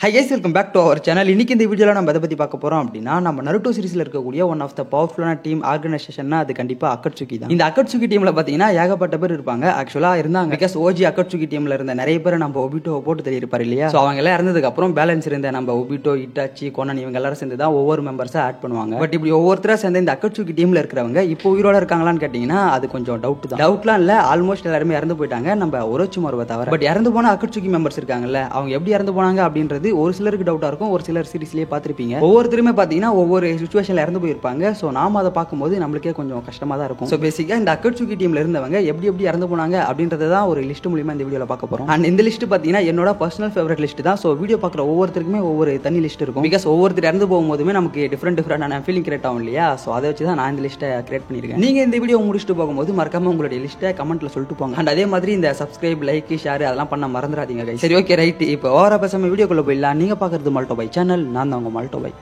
Hi guys, welcome back to our channel. இன்னைக்கு இந்த வீடியோல நம்ம எதை பத்தி பார்க்க போறோம் அப்படினா நம்ம நருட்டோ சீரிஸ்ல இருக்கக்கூடிய ஒன் ஆஃப் த பவர்ஃபுல்லான டீம் ஆர்கனைசேஷன்னா அது கண்டிப்பா அக்கட்சுகி தான். இந்த அக்கட்சுகி டீம்ல பாத்தீங்கன்னா ஏகப்பட்ட பேர் இருப்பாங்க. ஆக்சுவலா இருந்தாங்க. பிகாஸ் ஓஜி அக்கட்சுகி டீம்ல இருந்த நிறைய பேர் நம்ம ஒபிட்டோ போட்டு தெரிய இருப்பாரு இல்லையா? சோ அவங்க எல்லாம் இறந்ததுக்கு அப்புறம் பேலன்ஸ் இருந்த நம்ம ஒபிட்டோ, இட்டாச்சி, கோனன் இவங்க எல்லாரும் சேர்ந்து தான் ஒவ்வொரு மெம்பர்ஸா ஆட் பண்ணுவாங்க. பட் இப்படி ஒவ்வொருத்தரா சேர்ந்து இந்த அக்கட்சுகி டீம்ல இருக்கிறவங்க இப்போ உயிரோட இருக்காங்களான்னு கேட்டீங்கன்னா அது கொஞ்சம் டவுட் தான். டவுட்லாம் இல்ல, ஆல்மோஸ்ட் எல்லாருமே இறந்து போயிட்டாங்க நம்ம ஒரோச்சிமாருவை தவிர. பட் இறந்து போன அக்கட்சுகி மெம்பர்ஸ் இருக்காங்கல்ல, அவங்க எப்படி இறந்து போனாங்க அப்படின்றது ஒரு சிலருக்கு டவுட்டா இருக்கும். ஒரு சிலர் சீரிஸ்லயே பார்த்திருப்பீங்க. ஒவ்வொருத்தருமே பாத்தீங்கன்னா ஒவ்வொரு சிச்சுவேஷன்ல இறந்து போயிருப்பாங்க. சோ நாம அதை பார்க்கும்போது நம்மளுக்கே கொஞ்சம் கஷ்டமா தான் இருக்கும். சோ பேசிக்கா இந்த அக்கட்சுகி டீம்ல இருந்தவங்க எப்படி இறந்து போனாங்க அப்படின்றத தான் ஒரு லிஸ்ட் மூலமா இந்த வீடியோல பார்க்க போறோம். அண்ட் இந்த லிஸ்ட் பாத்தீங்கன்னா என்னோட பர்சனல் ஃபேவரட் லிஸ்ட் தான். சோ வீடியோ பார்க்குற ஒவ்வொருத்தருக்குமே ஒவ்வொரு தனி லிஸ்ட் இருக்கும். பிகாஸ் ஒவ்வொருத்தர் இறந்து போகும்போதுமே நமக்கு டிஃபரெண்டான ஃபீலிங் கிரியேட் ஆகும் இல்லையா? சோ அதை வச்சு தான் நான் இந்த லிஸ்ட்டை கிரியேட் பண்ணிருக்கேன். நீங்க இந்த வீடியோ முடிச்சுட்டு போகும்போது மறக்காம உங்களுடைய லிஸ்ட்டை கமெண்ட்ல சொல்லிட்டு போங்க. அண்ட் அதே மாதிரி இந்த சப்ஸ்கிரைப், லைக், ஷேர் அதெல்லாம் பண்ண மறந்துடாதீங்க guys. சரி, ஓகே, ரைட். இப்போ ஓவரா பேசாம வீடியோக்குள்ள போயிடலாம். நீங்க பாக்குறது மால்டோ பை சேனல். நான் தான் உங்க மால்டோ பை.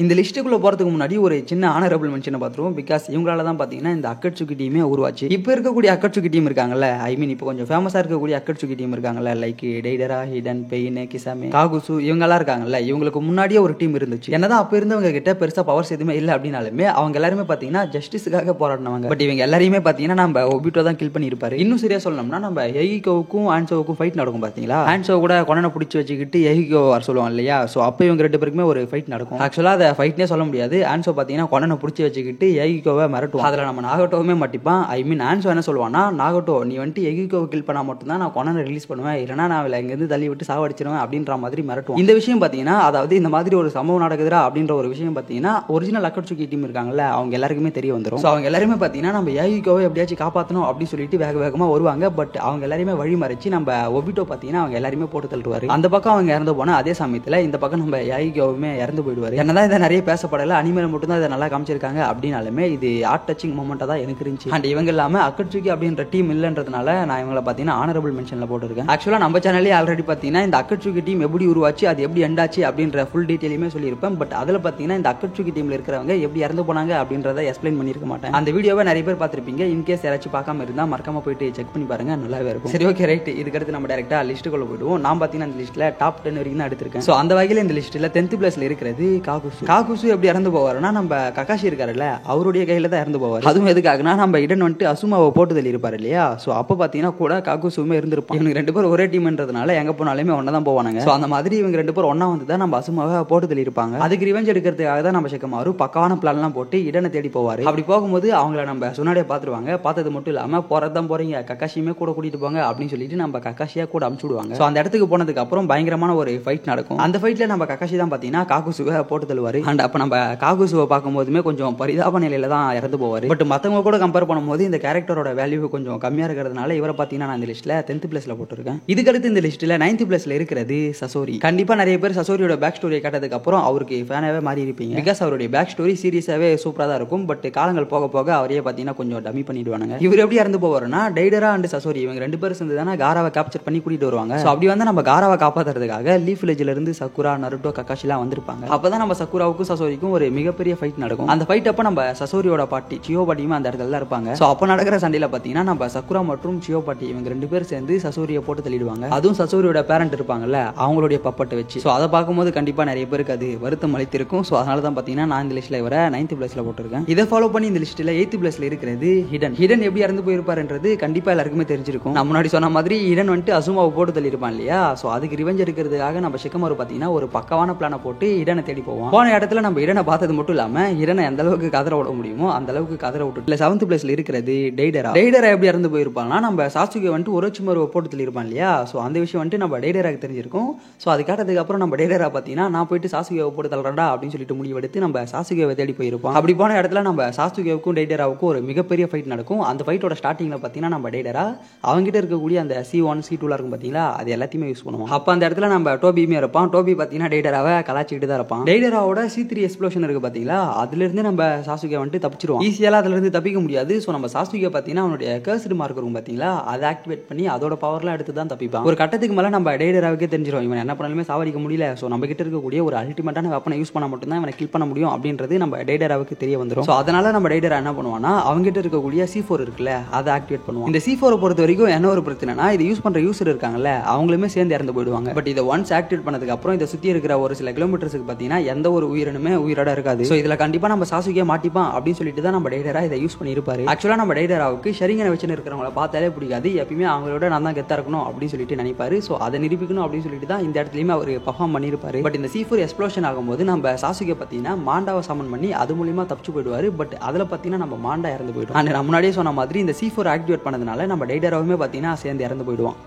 இந்த லிஸ்ட்டுக்குள்ள போறதுக்கு முன்னாடி ஒரு சின்ன ஆனரபிள் மென்ஷனை பார்த்துருவோம். பிகாஸ் இவங்களால தான் பார்த்தீங்கன்னா இந்த அக்கட்சுகி டீமே உருவாச்சு. இப்போ இருக்கக்கூடிய அக்கட்சுகி டீம் இருக்காங்கல்ல, ஐ மீன் இப்போ கொஞ்சம் ஃபேமஸா இருக்கக்கூடிய அக்கட்சுகி டீம் இருக்காங்கல்ல, லைக் டெய்டரா, ஹிடன், பெயின், கிசாமே, காகுசு இவங்கெல்லாம் இருக்காங்கல்ல, இவங்களுக்கு முன்னாடியே ஒரு டீம் இருந்துச்சு. என்னதான் அப்ப இருந்தவங்க கிட்ட பெருசா பவர்ஸ் எதுவுமே இல்லை அப்படின்னாலுமே அவங்க எல்லாருமே பார்த்தீங்கன்னா ஜஸ்டிஸுக்காக போராடினவங்க. பட் இவங்க எல்லாரையுமே பார்த்தீங்கன்னா நம்ம ஒபிட்டோ தான் கில் பண்ணியிருப்பாரு. இன்னும் சரியா சொல்லணும்னா நம்ம எஹிகோவுக்கும் ஆன்சோவுக்கும் ஃபைட் நடக்கும் பார்த்தீங்களா? ஆன்சோ கூட கொனனை பிடிச்சி வச்சுக்கிட்டு எஹிகோ வர சொல்லுவாங்க இல்லையா? ஸோ அப்போ இவங்க ரெண்டு பேருக்குமே ஒரு ஃபைட் நடக்கும். ஆக்சுவலா அதை ஃபைட்னே சொல்ல முடியாது. ஆன்சோ பாத்தீங்கன்னா கொனனை பிடிச்சி வச்சுக்கிட்டு எஹிகோவை மிரட்டுவான். அதுல நம்ம நாகட்டோவுமே மாட்டிப்பான். ஐ மீன் ஆன்சோ என்ன சொல்லுவான்னா, நாகட்டோ நீ வந்துட்டு எஹிகோவை கில் பண்ணா மட்டும் தான் நான் கொனனை ரிலீஸ் பண்ணுவேன், இல்லைன்னா நான் அவளை இங்கிருந்து தள்ளி விட்டு சாவடிச்சிருவேன் அப்படின்ற மாதிரி மிரட்டுவான். இந்த விஷயம் பாத்தீங்கன்னா, அதாவது இந்த மாதிரி ஒரு சம்பவம் நடக்குதுரா அப்படின்ற ஒரு விஷயம் பாத்தீங்கன்னா ஒரிஜினல் அக்கட்சுகி டீம் இருக்காங்கல்ல, அவங்க எல்லாருக்குமே தெரிய வந்துடும். அவங்க எல்லாருமே பாத்தீங்கன்னா நம்ம எஹிகோவை எப்படியாச்சும் காப்பாற்றணும் அப்படின்னு சொல்லிட்டு வேக வேகமா வருவாங்க. பட் அவங்க எல்லாருமே வழி மறைச்சு நம்ம ஒபிட்டோ பாத்தீங்கன்னா அவங்க எல்லாருமே போட்டு தள்ளுவாரு. அந்த பக்கம் அவங்க இறந்து போனா அதே சமயத்துல இந்த பக்கம் நம்ம எஹிகோவுமே இறந்து போயிடுவாரு. என்னதான் இதை நிறைய பேசப்படல, அனிமேல மட்டும் தான் இதை நல்லா காமிச்சிருக்காங்க அப்படின்னாலுமே இது ஹார்ட் டச்சிங் மொமெண்டா தான் எனக்கு இருந்துச்சு. அண்ட் இவங்க இல்லாம அக்கட்சுகி அப்படின்ற டீம் இல்லன்றதுனால நான் இவங்களை பாத்தீங்கன்னா ஆனரபிள் மென்ஷன்ல போட்டுருக்கேன். ஆக்சுவலா நம்ம சேனல்லே ஆல்ரெடி பாத்தீங்கன்னா இந்த அக்கட்சுகி டீம் எப்படி உருவாச்சு, அது எப்படி எண்டாச்சு அப்படின்ற ஃபுல் டீடைலுமே சொல்லியிருப்பேன். பட் அதுல பாத்தீங்கன்னா இந்த அக்கட்சுகி டீம்ல இருக்கிறவங்க எப்படி இறந்து போனாங்க அப்படின்றத எக்ஸ்பிளைன் பண்ணிருக்க மாட்டேன். அந்த வீடியோவை நிறைய பேர் பார்த்திருப்பீங்க. இன்கேஸ் யாராச்சும் பார்க்காம இருந்தா மறக்காம போயிட்டு செக் பண்ணி பாருங்க, நல்லாவே இருக்கும். சரி, ஓகே, ரைட். இதுக்கடுத்து நம்ம டைரக்டா லிஸ்ட்டுக்குள்ள போயிடுவோம். நான் பாத்தீங்கன்னா இந்த லிஸ்ட்ல டாப் 10 வரைக்கும் தான் எடுத்திருக்கேன். சோ அந்த வகையில இந்த லிஸ்ட்ல 10th பிளேஸ்ல இருக்கிறது காகுசு. காகுசு எப்படி இறந்து போவாருன்னா, நம்ம ககாஷி இருக்காருல்ல, அவருடைய கையில தான் இறந்து போவார். அதுவும் எதுக்காகனா நம்ம இடன் வந்துட்டு அசுமாவை போட்டு தள்ளி இருப்பாரு இல்லையா? சோ அப்ப பாத்தீங்கன்னா கூட காகுசுமே இருந்திருப்பான். இவங்க ரெண்டு பேரும் ஒரே டீம்ன்றதுனால எங்க போனாலுமே ஒன்னா தான் போவானுங்க. சோ அந்த மாதிரி இவங்க ரெண்டு பேரும் ஒன்னா வந்து தான் நம்ம அசுமாவை போட்டு தள்ளி இருப்பாங்க. அதுக்கு ரிவெஞ்ச் எடுக்கிறதுக்காக தான் நம்ம ஷெக்கமாரு பக்காவான பிளான் எல்லாம் போட்டு இடனை தேடி போவாரு. அப்படி போகும்போது அவங்கள நம்ம சுனாடியா பாத்துருவாங்க. பார்த்தது மட்டும் இல்லாம போறதான் போறீங்க, ககாஷியுமே கூட கூட்டிட்டு போங்க அப்படின்னு சொல்லிட்டு நம்ம ககாஷியா கூட அனுப்பிச்சு விடுவாங்க. சோ அந்த இடத்துக்கு போனதுக்கு அப்புறம் பயங்கரமான ஒரு ஃபைட் நடக்கும். அந்த ஃபைட்ல நம்ம ககாஷி தான் பாத்தீங்கன்னா காகுசுவை போட்டு தள்ளுவாரு. அண்ட் அப்ப நம்ம காகுசுவை பார்க்கும்போதுமே கொஞ்சம் பரிதாப நிலையில தான் இறந்து போவாரு. பட் மத்தவங்க கூட கம்பேர் பண்ணும்போது இந்த கேரக்டரோட வேல்யூ கொஞ்சம் கம்மியா இருக்கிறதுனால இவரை பாத்தீங்கன்னா நான் இந்த லிஸ்ட்ல 10th பிளேஸ்ல போட்டுருக்கேன். இதுக்கடுத்து இந்த லிஸ்ட்ல 9th பிளேஸ்ல இருக்கிறது சசோரி. கண்டிப்பா நிறைய பேர் சசோரியோட பேக் ஸ்டோரியை கேட்டதுக்கு அப்புறம் அவருக்கு ஃபேனாவே மாறி இருப்பீங்க. பிகாஸ் அவருடைய பேக் ஸ்டோரி சீரியஸாவே சூப்பரா தான் இருக்கும். பட் காலங்கள் போக போக அவரையே பாத்தீங்கன்னா கொஞ்சம் டம்மி பண்ணிடுவாங்க. இவர் எப்படி இறந்து போவாருன்னா, டெய்டரா அண்ட் சசோரி இவங்க ரெண்டு பேரும் சேர்ந்து தானே காராவை கேப்சர் பண்ணி கூட்டிட்டு வருவாங்க. சோ அப்படி வந்து நம்ம காராவை காப்பாத்துறதுக்காக லீஃப் வில்லேஜ்ல இருந்து சக்குரா, நருட்டோ, ககாஷி எல்லாம் வந்திருப்பாங்க. அப்பதான் நம்ம சக்குராவுக்கும் சசோரிக்கும் ஒரு மிகப்பெரிய ஃபைட் நடக்கும். அந்த ஃபைட் அப்ப நம்ம சசோரியோட பாட்டி சியோ பாட்டியுமே அந்த இடத்துல தான் இருப்பாங்க. சோ அப்ப நடக்கிற சண்டையில பாத்தீங்கன்னா நம்ம சக்குரா மற்றும் சியோ பாட்டி இவங்க ரெண்டு பேரும் சேர்ந்து சசோரியை போட்டு தள்ளிடுவாங்க. அதுவும் சசோரியோட பேரண்ட் இருப்பாங்கல்ல, அவங்களுடைய பப்பட்டை வச்சு. சோ அதை பார்க்கும்போது கண்டிப்பா நிறைய பேருக்கு அது வருத்தம் அளித்திருக்கும். சோ அதனால தான் பாத்தீங்கன்னா நான் இந்த லிஸ்ட்ல இவரை 9th பிளேஸ்ல போட்டிருக்கேன். இதை ஃபாலோ பண்ணி இந்த லிஸ்ட்ல 8th பிளேஸ்ல இருக்கிறது ஹிடன். ஹிடன் எப்படி இறந்து போயிருப்பாருன்றது கண்டிப்பா எல்லாருக்குமே தெரிஞ்சிருக்கும். நான் முன்னாடி சொன்ன மாதிரி ஹிடன் வந்துட்டு அசுமாவை போட்டு தள்ளிருப்பான் இல்லையா? சோ அதுக்கு ரிவெஞ்ச் எடுக்கிறதுக்காக நம்ம ஷெக்கமாரு பாத்தீங்கன்னா ஒரு பக்கவான பிளானை போட்டு ஹிடனை தேடி போவோம். போன இடத்துல நம்ம ஹிடனை பார்த்தது மட்டும் இல்லாம ஹிடனை எந்த அளவுக்கு கதற விட முடியுமோ அந்த அளவுக்கு கதற விட்டு 7th பிளேஸ்ல இருக்கிறது டெய்டரா. டெய்டரா எப்படி இறந்து போயிருப்பாங்கன்னா, நம்ம சாசுகே வந்துட்டு ஒரோச்சிமாருவை போட்டு தள்ளிருப்பான் இல்லையா? சோ அந்த விஷயம் வந்துட்டு நம்ம டெய்டராக்கு தெரிஞ்சிருக்கும். சோ அது கேட்டதுக்கு அப்புறம் நம்ம டெய்டரா பாத்தீங்கன்னா நான் போயிட்டு சாசுகேவை போட்டு தள்ளுறா அப்படின்னு சொல்லிட்டு முடிவெடுத்து நம்ம சாசுகேவை தேடி போயிருப்போம். அப்படி போன இடத்துல நம்ம சாசுகேவுக்கும் டெய்டராவுக்கும் ஒரு மிகப்பெரிய ஃபைட் நடக்கும். அந்த ஃபைட்டோட ஸ்டார்டிங்ல பாத்தீங்கன்னா நம்ம டெய்டரா அவங்ககிட்ட இருக்கக்கூடிய அந்த C1 C2 இருக்கும் பாத்தீங்களா, அது எல்லாத்தையுமே யூஸ் பண்ணுவோம். அப்ப அந்த இடத்துல நம்ம டோபியுமே இருப்பான். டோபி பாத்தீங்கன்னா டெய்டராவை கலாச்சிக்கிட்டு தான் இருப்பான். டெய்டராவோட C3 எக்ஸ்ப்ளோஷன் இருக்கு பாத்தீங்களா, அதுல இருந்து நம்ம சாசுகே வந்துட்டு தப்பிச்சிருவோம். ஈஸியால அதுல இருந்து தப்பிக்க முடியாது. சோ நம்ம சாசுகே பாத்தீங்கன்னா அவனுடைய கர்ஸ்டு மார்க் இருக்கும் பாத்தீங்களா, அதை ஆக்டிவேட் பண்ணி அதோட பவர்லாம் எடுத்து தான் தப்பிப்பான். ஒரு கட்டத்துக்கு மேல நம்ம டெய்டராவுக்கே தெரிஞ்சிடும் இவன் என்ன பண்ணாலுமே சாவடிக்க முடியல. சோ நம்ம கிட்ட இருக்கக்கூடிய ஒரு அல்டிமேட்டான வெப்பனை யூஸ் பண்ணா மட்டும் தான் இவனை கில் பண்ண முடியும் அப்படின்றது நம்ம டெய்டராவுக்கு தெரிய வந்துடும். சோ அதனால நம்ம டெய்டரா என்ன பண்ணுவானா, அவங்க கிட்ட இருக்கக்கூடிய C4 இருக்குல்ல, அதை ஆக்டிவேட் பண்ணுவான். இந்த C4 பொறுத்த வரைக்கும் என்ன ஒரு பிரச்சனைனா, இது யூஸ் பண்ற யூசர் இருக்காங்கல்ல, அவங்களுமே சேர்ந்து இறந்து போயிடுவாங்க. பட் இதை ஒன்ஸ் ஆக்டிவேட் பண்ணதுக்கு அப்புறம் இதை சுத்தி இருக்கிற ஒரு சில கிலோமீட்டர்ஸ்க்கு பாத்தீங்கன்னா எந்த ஒரு உயிரினுமே உயிரோட இருக்காது. சோ இதுல கண்டிப்பா நம்ம சாசுகே மாட்டிப்பான் அப்படின்னு சொல்லிட்டு தான் நம்ம டெய்டரா இதை யூஸ் பண்ணி இருப்பாரு. ஆக்சுவலா நம்ம டெய்டராவுக்கு ஷரிங்கனை வச்சுன்னு இருக்கிறவங்கள பார்த்தாலே பிடிக்காது. எப்பயுமே அவங்களோட நான் தான் கெத்தா இருக்கணும் அப்படின்னு சொல்லிட்டு நினைப்பாரு. சோ அதை நிரூபிக்கணும் அப்படின்னு சொல்லிட்டு தான் இந்த இடத்துலயுமே அவர் பெர்ஃபார்ம் பண்ணிருப்பாரு. பட் இந்த C4 எக்ஸ்ப்ளோஷன் ஆகும்போது நம்ம சாசுகே பாத்தீங்கன்னா மாண்டாவை சமன் பண்ணி அது மூலியமா தப்பிச்சு போயிடுவாரு. பட் அதுல பாத்தீங்கன்னா நம்ம மாண்டா இறந்து போயிடும். நான் முன்னாடியே சொன்ன மாதிரி இந்த C4 ஆக்டிவேட் பண்ணதுனால நம்ம டெய்டராவுமே பாத்தீங்கன்னா சேர்ந்து இறந்து போயிடுவான்.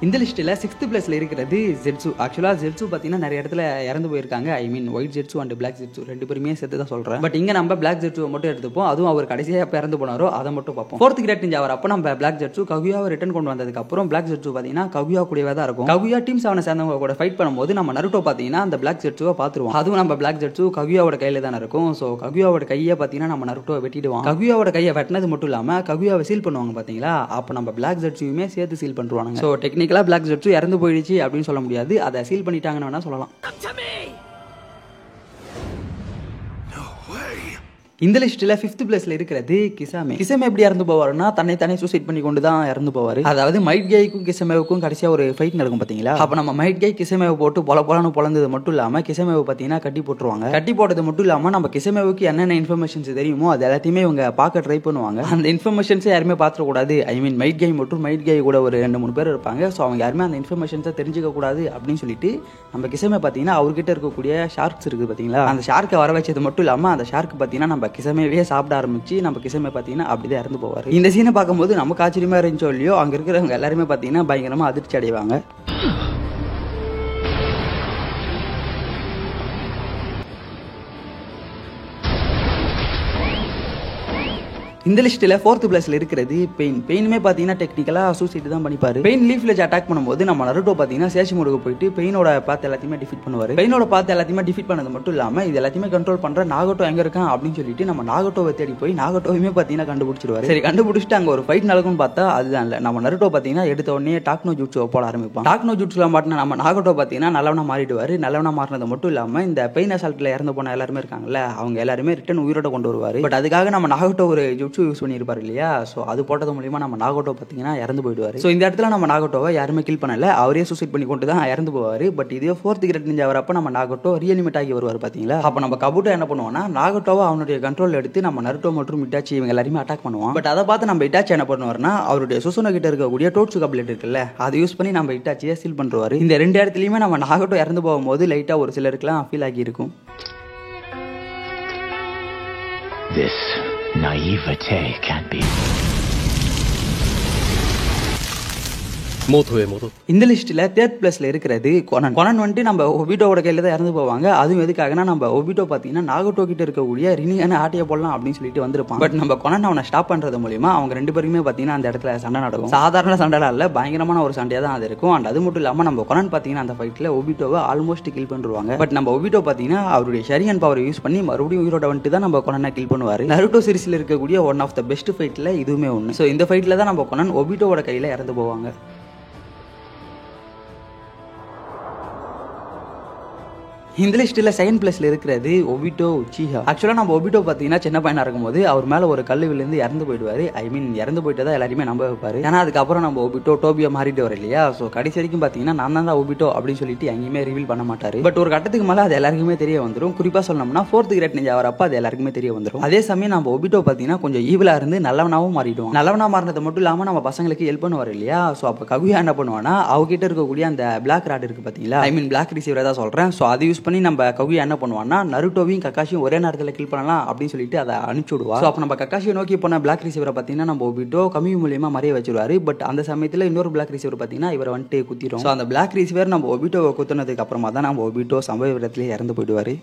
இந்த லிஸ்ட்டில் 6th பிளேஸில் இருக்கிறது ஜெட்ஸு. ஆக்சுவலாக ஜெட்ஸு பார்த்தீங்கன்னா நிறைய இடத்துல இறந்து போயிருக்காங்க. I mean white jets and black jets ரெண்டு பேருமே சேர்த்து தான் சொல்கிறேன். பட் இங்கே நம்ம பிளாக் ஜெட்ஸுவை மட்டும் எடுத்துப்போம். அதுவும் அவர் கடைசியாக எப்போ இறந்து போனாரோ அதை மட்டும் பார்ப்போம். 4th கிரேட் நிஞ்சா வரப்போ நம்ம பிளாக் ஜெட்ஸு ககுயாவை ரிட்டர்ன் கொண்டு வந்ததுக்கப்புறம் பிளாக் ஜெட்ஸு பார்த்தீங்கன்னா ககுயா கூடவே தான் இருக்கும். ககுயா டீம் 7 சேர்ந்தவங்க கூட ஃபைட் பண்ணும்போது நம்ம நருட்டோ பார்த்தீங்கன்னா அந்த பிளாக் ஜெட்ஸுவை பார்த்துருவோம். அதுவும் நம்ம பிளாக் ஜெட்ஸு ககுயாவோட கையில் தானே இருக்கும். ஸோ ககுயாவோட கையை பார்த்தீங்கன்னா நம்ம நருட்டோவை வெட்டிடுவோம். ககுயாவோட கையை வெட்டினது மட்டும் இல்லாமல் ககுயாவை சீல் பண்ணுவாங்க பார்த்தீங்களா, அப்போ நம்ம பிளாக் ஜெட்ஸுமே சேர்த்து சீல் பண்ணுவாங்க. ஸோ டெக்னிக்கலாக பிளாக் ஜெட்ஸு இறந்து போயிடுச்சு அப்படின்னு சொல்ல முடியாது. அதை சீல் பண்ணிட்டாங்கன்னு வேணா சொல்லலாம். இந்த லிஸ்ட்ல 5th பிளேஸ்ல இருக்கிறது கிசாமே. கிசாமே எப்படி இறந்து போவாருன்னா தன்னை சூசைட் பண்ணி கொண்டு தான் இறந்து போவாரு. அதாவது மைட் கைக்கும் கிசாமேவுக்கும் கடைசியா ஒரு ஃபைட் நடக்கும் பாத்தீங்களா, அப்ப நம்ம மைட் கை கிசாமேவை போட்டு பொலன்னு பொழந்தது மட்டும் இல்லாம கிசாமேவை பாத்தீங்கன்னா கட்டி போட்டுருவாங்க. கட்டி போட்டது மட்டும் இல்லாம நம்ம கிசாமேவுக்கு என்னென்ன இன்ஃபர்மேஷன்ஸ் தெரியுமோ அது எல்லாத்தையுமே இவங்க பார்க்க ட்ரை பண்ணுவாங்க. அந்த இன்ஃபர்மேஷன்ஸை யாருமே பார்த்துட கூடாது. ஐ மீன் மைட் கை மட்டும் மைட் கை கூட ஒரு 2-3 பேர் இருப்பாங்க. ஸோ அவங்க யாருமே அந்த இன்ஃபர்மேஷன்ஸை தெரிஞ்சுக்க கூடாது அப்படின்னு சொல்லிட்டு நம்ம கிசாமே பாத்தீங்கன்னா அவர்கிட்ட இருக்கக்கூடிய ஷார்க்ஸ் இருக்கு பாத்தீங்களா, அந்த ஷார்க்கை வர வச்சது மட்டும் இல்லாம அந்த ஷார்க் பாத்தீங்கன்னா நம்ம கிசாமேவே சாப்பிட ஆரம்பிச்சு நம்ம கிசாமே பாத்தீங்கன்னா அப்படிதான் இறந்து போவாரு. இந்த சீனை பார்க்கும்போது நமக்கு ஆச்சரியமா இருந்துச்சோ இல்லையோ, அங்க இருக்கிறவங்க எல்லாருமே பாத்தீங்கன்னா பயங்கரமா அதிர்ச்சி அடைவாங்க. இந்த லிஸ்ட்டில் 4th பிளேஸ்ல இருக்கிறது பெயின். பெயினுமே பார்த்தீங்கன்னா டெக்னிக்கலாக சூசைட் தான் பண்ணிப்பாரு. பெயின் லீஃப் வில்லேஜ் அட்டாக் பண்ணும்போது நம்ம நருட்டோ பார்த்தீங்கன்னா சேஷிமுருக்கு போயிட்டு பெயினோட பாத்து எல்லாத்தையுமே டிஃபீட் பண்ணுவார். பெயினோட பாத்து எல்லாத்தையுமே டிஃபீட் பண்ணது மட்டும் இல்லாமல் இது எல்லாத்தையுமே கண்ட்ரோல் பண்ணுற நாகோட்டோ எங்கே இருக்கான் அப்படின்னு சொல்லிட்டு நம்ம நாகோட்டோவை தேடி போய் நாகோட்டோவையுமே பார்த்தீங்கன்னா கண்டுபிடிச்சிருவாரு. சரி, கண்டுபிடிச்சிட்டு அங்கே ஒரு ஃபைட் நடக்கும்னு பார்த்தா அதுதான் இல்லை. நம்ம நருட்டோ பார்த்தீங்கன்னா எடுத்த உடனே டாக்னோ ஜூட்ஸுவை போட ஆரம்பிப்பான். டாக்னோ ஜூட்ஸில் மாட்டின நம்ம நாகோட்டோ பார்த்தீங்கன்னா நல்லவனா மாறிடுவார். நல்லவனா மாறினது மட்டும் இல்லாமல் இந்த பெயின் அசால்ட்டில் இறந்து போன எல்லாருமே இருக்காங்கல்ல, அவங்க எல்லாருமே ரிட்டன் உயிரோட கொண்டு வருவார். பட் அதுக்காக நம்ம நாகோட்டோ ஒரு ஜூட்ஸு யூஸ் பண்ணியிருப்பாரு இல்லையா, சோ அது போட்டது மூலமா நம்ம நாகோட்டோ பாத்தீங்கன்னா இறந்து போயிடுவாரு. சோ இந்த இடத்துல நம்ம நாகோட்டோவை யாருமே கில் பண்ணல, அவரே சூசைட் பண்ணி கொண்டு தான் இறந்து போவாரு. பட் இதே 4th கிரேட் நிஞ்சா வரப்ப நம்ம நாகோட்டோ ரீஅனிமேட் ஆகி வருவார் பாத்தீங்களா. அப்ப நம்ம கபுட்டோ என்ன பண்ணுவோம்னா நாகோட்டோவை அவனுடைய கண்ட்ரோல் எடுத்து நம்ம நருட்டோ மற்றும் இட்டாச்சி இவங்க எல்லாருமே அட்டாக் பண்ணுவோம். பட் அதை பார்த்து நம்ம இட்டாச்சி என்ன பண்ணுவாருன்னா அவருடைய சுசுனோ கிட்ட இருக்கக்கூடிய டோட்சு கப்லெட் இருக்குல்ல, அதை யூஸ் பண்ணி நம்ம இட்டாச்சியை சீல் பண்றாரு. இந்த 2 இடத்துலயுமே நம்ம நாகோட்டோ இறந்து போகும்போது லைட்டா ஒரு சிலருக்குலாம் ஃபீல் ஆகி இருக்கும். This naivete can't be. இந்த லிஸ்ட்ல 3rd பிளேஸ்ல இருக்கிறது கொனன். கொனன் வந்துட்டு நம்ம ஒபிட்டோவோட கையில தான் இறந்து போவாங்க. அதுவும் எதுக்காகனா நம்ம ஒபிட்டோ பாத்தீங்கன்னா நாகோட்டோ கிட்ட இருக்கக்கூடிய ரினியான ஆட்டிய போடலாம் அப்படின்னு சொல்லிட்டு வந்திருப்பான். பட் நம்ம கொனன் அவனை ஸ்டாப் பண்றது மூலியமா அவங்க 2 பேருமே பாத்தீங்கன்னா அந்த இடத்துல சண்டை நடக்கும். சாதாரண சண்டைலாம் இல்ல, பயங்கரமான ஒரு சண்டையா தான் அது இருக்கும். அண்ட் அது மட்டும் இல்லாம நம்ம கொனன் பாத்தீங்கன்னா அந்த ஃபைட்ல ஒபிட்டோவை ஆல்மோஸ்ட் கில் பண்ணிடுவாங்க. பட் நம்ம ஒபிட்டோ பாத்தீங்கன்னா அவருடைய ஷரியன் பவர் யூஸ் பண்ணி மறுபடியும் உயிரோட வந்துட்டு தான் நம்ம கொனனை கில் பண்ணுவாரு. நருட்டோ சீரிஸ்ல இருக்கக்கூடிய ஒன் ஆஃப் த பெஸ்ட் ஃபைட்ல இதுவுமே ஒன்று. ஸோ இந்த ஃபைட்ல தான் நம்ம கொனன் ஒபிட்டோவோட கையில இறந்து போவாங்க. இந்த லிஸ்ட்டில் 2nd பிளேஸ்ல இருக்கிறது ஒபிட்டோ உச்சிஹா. ஆக்சுவலாக நம்ம ஒபிட்டோ பார்த்தீங்கன்னா சின்ன பையனா இருக்கும்போது அவர் மேலே ஒரு கல் விழுந்து இறந்து போயிடுவாரு. ஐ மீன் இறந்து போயிட்டு தான் எல்லாருமே நம்ப வைப்பாரு. ஏன்னா அதுக்கப்புறம் நம்ம ஒபிட்டோ டோபியோ மாறிட்டு வர இல்லையா, ஸோ கடைசி வரைக்கும் பார்த்தீங்கன்னா நான் தான் ஒபிட்டோ அப்படின்னு சொல்லிட்டு எங்கேயுமே ரிவீல் பண்ண மாட்டாரு. பட் ஒரு கட்டத்துக்கு மேலே அது எல்லாருக்குமே தெரிய வந்துடும். குறிப்பாக சொல்லணும்னா 4th கிரேட் நிஞ்சா வரப்ப அது எல்லாருக்குமே தெரிய வந்துடும். அதே சமயம் நம்ம ஒபிட்டோ பார்த்தீங்கன்னா கொஞ்சம் ஈவிலா இருந்து நல்லவனாவும் மாறிடுவோம். நல்லவனா மாறினது மட்டும் இல்லாமல் நம்ம பசங்களுக்கு ஹெல்ப் பண்ணுவார் இல்லையா, ஸோ அப்போ ககுயா என்ன பண்ணுவானா அவகிட்ட இருக்கக்கூடிய அந்த பிளாக் ராட் இருக்கு பார்த்தீங்களா, ஐ மீன் பிளாக் ரிசீவரை தான் சொல்கிறேன். ஸோ அதை யூஸ் பண்ணி நம்ம ககுயா என்ன பண்ணுவான்னா நருட்டோவையும் கக்காஷியும் ஒரே நேரத்தில் கில் பண்ணலாம் அப்படின்னு சொல்லிட்டு அதை அனுப்பிச்சு விடுவா. அப்போ நம்ம கக்காஷியை நோக்கி போன பிளாக் ரிசீவரை பார்த்தீங்கன்னா நம்ம ஒபிட்டோ கமியூ மூலியமா மறைய வச்சிருவாரு. பட் அந்த சமயத்தில் இன்னொரு பிளாக் ரிசீவர் பார்த்தீங்கன்னா இவரை வந்துட்டு குத்திரும். ஸோ அந்த பிளாக் ரிசீவர் நம்ம ஒபிட்டோவை குத்துனதுக்கு அப்புறமா தான் நம்ம ஒபிட்டோ சம்பவ இடத்துல இறந்து போயிடுவாரு.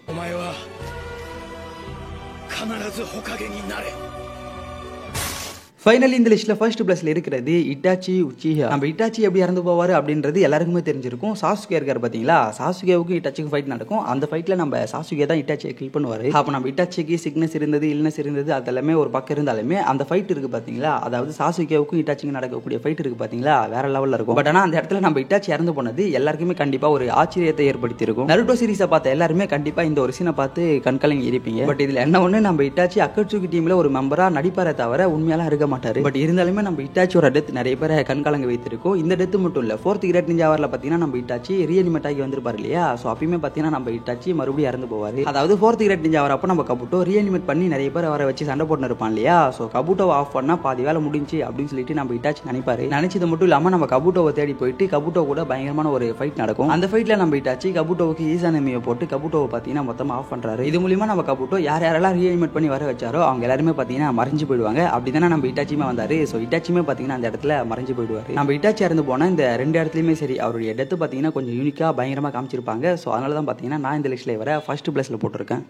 ஃபைனலி இந்த லிஸ்ட்ல ஃபர்ஸ்ட் பிளேஸ்ல இருக்கிறது இட்டாச்சி உச்சிஹா. நம்ம இட்டாச்சி எப்படி இறந்து போவாரு அப்படின்றது எல்லாருக்குமே தெரிஞ்சிருக்கும். சாசுகே இருக்காரு பாத்தீங்களா, சாசுகேவுக்கும் இட்டாச்சிக்கும் ஃபைட் நடக்கும். அந்த ஃபைட்ல நம்ம சாசுகே தான் இட்டாச்சியை கில் பண்ணுவாரு. அப்ப நம்ம இட்டாச்சிக்கு சிக்னஸ் இருந்தது இல்னஸ் இருந்தது அதெல்லாமே ஒரு பக்கம் இருந்தாலுமே அந்த ஃபைட் இருக்கு பாத்தீங்களா, அதாவது சாசுகேவுக்கும் இட்டாச்சிக்கும் நடக்கக்கூடிய ஃபைட் இருக்கு பாத்தீங்களா, வேற லெவல்ல இருக்கும். பட் ஆனா அந்த இடத்துல நம்ம இட்டாச்சி இறந்து போனது எல்லாருக்குமே கண்டிப்பா ஒரு ஆச்சரியத்தை ஏற்படுத்தி இருக்கும். நருட்டோ சீரிஸை பார்த்த எல்லாருமே கண்டிப்பா இந்த ஒரு சீனை பார்த்து கண்கலங்கி இருப்பீங்க. பட் இதுல என்ன ஒண்ணு, நம்ம இட்டாச்சி அக்கட்சுகி டீம்ல ஒரு மெம்பரா நடிப்பாரே தவிர உண்மையால இருக்க மாட்டாரு. பட் இருந்தாலுமே நம்ம இட்டாச்சியோட டெத் நிறைய பேரை கண்காலங்க வைத்திருக்கோம். இந்த டெத் மட்டும் இல்ல, 4th கிரேட் நிஞ்சா வார்ல பாத்தீங்கன்னா நம்ம இட்டாச்சி ரீஅனிமேட் ஆகி வந்திருப்பாரு இல்லையா, சோ அப்பயுமே பாத்தீங்கன்னா நம்ம இட்டாச்சி மறுபடியும் இறந்து போவாரு. அதாவது 4th கிரேட் நிஞ்சா வார் அப்ப நம்ம கபுட்டோ ரீஅனிமேட் பண்ணி நிறைய பேர் வர வச்சு சண்டை போட்டு இருப்பான் இல்லையா, சோ கபுட்டோவை ஆஃப் பண்ணா பாதி வேலை முடிஞ்சு அப்படின்னு சொல்லிட்டு நம்ம இட்டாச்சி நினைப்பாரு. நினைச்சது மட்டும் இல்லாம நம்ம கபுட்டோவை தேடி போயிட்டு கபுட்டோ கூட பயங்கரமான ஒரு ஃபைட் நடக்கும். அந்த ஃபைட்ல நம்ம இட்டாச்சி கபுட்டோவுக்கு ஈசானமியை போட்டு கபுட்டோவை பாத்தீங்கன்னா மொத்தமா ஆஃப் பண்றாரு. இது மூலியமா நம்ம கபுட்டோ யார் யாரெல்லாம் ரீஅனிமேட் பண்ணி வர வச்சாரோ அவங்க எல்லாருமே பாத்தீங்கன்னா மறைஞ்சு போயிடுவாங்க. அப்படிதானே நம்ம இட்டாச்சியுமே வந்தாரு. சோ இட்டாச்சியுமே பாத்தீங்கன்னா அந்த இடத்துல மறைஞ்சு போயிடுவாரு. நம்ம இட்டாச்சி இறந்து போனா இந்த 2 இடத்துலயுமே சரி அவருடைய டெத் பாத்தீங்கன்னா கொஞ்சம் யூனிக்கா பயங்கரமா காமிச்சிருப்பாங்க. சோ அதனால தான் பாத்தீங்கன்னா நான் இந்த லிஸ்ட்ல வர ஃபர்ஸ்ட் பிளேஸ்ல போட்டிருக்கேன்.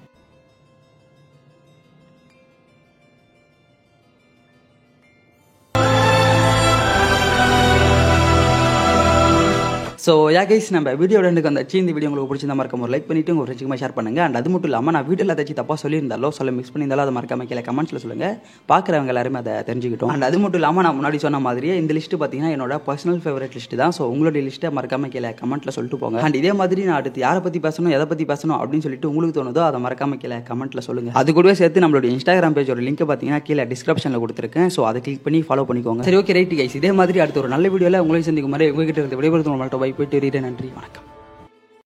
ஸோ கைஸ், நம்ம வீடியோட எனக்கு வந்தாச்சு. இந்த வீடியோ உங்களுக்கு பிடிச்சிருந்தா மறக்காம ஒரு லைக் பண்ணிட்டு உங்க ஃப்ரெண்ட்ஸுக்கு ஷேர் பண்ணுங்க. அண்ட் அது மட்டும் இல்லாமல் நான் வீடியோவில் ஏதாச்சும் தப்பா சொல்லியிருந்தாலோ மிக்ஸ் பண்ணியிருந்தாலும் அதை மறக்காம கீழே கமெண்ட்ஸ்ல சொல்லுங்க, பார்க்குறவங்க எல்லாருமே அதை தெரிஞ்சுக்கிட்டோம். அண்ட் அது மட்டும் இல்லாமல் நான் முன்னாடி சொன்ன மாதிரியே இந்த லிஸ்ட் பார்த்தீங்கன்னா என்னோட பர்சனல் ஃபேவரட் லிஸ்ட் தான். ஸோ உங்களுடைய லிஸ்ட்டை மறக்காம கீழே கமெண்ட்ல சொல்லிட்டு போங்க. அண்ட் இதே மாதிரி நான் அடுத்து யாரை பற்றி பேசணும் எதை பற்றி பேசணும் அப்படின்னு சொல்லிட்டு உங்களுக்கு தோணுதோ அதை மறக்காம கீழே கமெண்ட்ல சொல்லுங்க. அது கூடவே சேர்த்து நம்மளுடைய இன்ஸ்டாகிராம் பேஜோட லிங்க் பார்த்தீங்கன்னா கீழே டிஸ்கிரிப்ஷனில் கொடுத்துருக்கேன். ஸோ அதை கிளிக் பண்ணி ஃபாலோ பண்ணிக்கோங்க. சரி, ஓகே, ரைட் கைஸ். இதே மாதிரி அடுத்த ஒரு நல்ல வீடியோவில் உங்களை சந்திக்கும் மாதிரி உங்ககிட்ட இருந்து விடைபெறுத்து நம்மள்ட்ட போயிட்டு நன்றி, வணக்கம்.